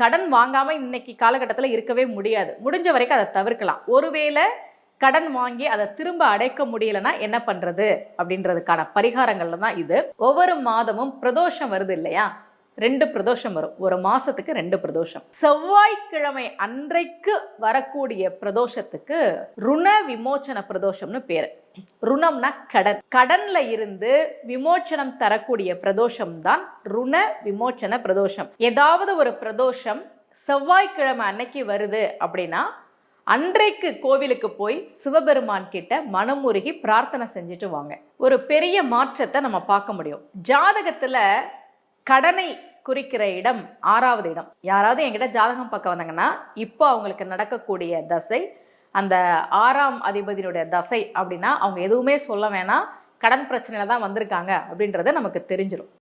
கடன் வாங்காம இன்னைக்கு காலகட்டத்தில் இருக்கவே முடியாது. முடிஞ்ச வரைக்கும் அதை தவிர்க்கலாம். ஒருவேளை கடன் வாங்கி அதை திரும்ப அடைக்க முடியலன்னா என்ன பண்றது அப்படின்றதுக்கான பரிகாரங்கள்ல தான் இது. ஒவ்வொரு மாதமும் பிரதோஷம் வருது இல்லையா? 2 பிரதோஷம் வரும். ஒரு மாசத்துக்கு 2 பிரதோஷம். செவ்வாய்க்கிழமை அன்றைக்கு வரக்கூடிய பிரதோஷத்துக்கு ருண விமோச்சன பிரதோஷம்னு பேரு. ருணம்னா கடன். கடன்ல இருந்து விமோச்சனம் தரக்கூடிய பிரதோஷம் தான் ருண விமோச்சன பிரதோஷம். ஏதாவது ஒரு பிரதோஷம் செவ்வாய்க்கிழமை அன்னைக்கு வருது அப்படின்னா அன்றைக்கு கோவிலுக்கு போய் சிவபெருமான் கிட்ட மனமுருகி பிரார்த்தனை செஞ்சுட்டு வாங்க. ஒரு பெரிய மாற்றத்தை நம்ம பார்க்க முடியும். ஜாதகத்துல கடனை குறிக்கிற இடம் 6வது இடம். யாராவது என்கிட்ட ஜாதகம் பார்க்க வந்தாங்கன்னா இப்போ அவங்களுக்கு நடக்கக்கூடிய தசை அந்த 6ஆம் அதிபதியினுடைய தசை அப்படின்னா அவங்க எதுவுமே சொல்ல வேணாம், கடன் பிரச்சனையில தான் வந்திருக்காங்க அப்படின்றது நமக்கு தெரிஞ்சிடும்.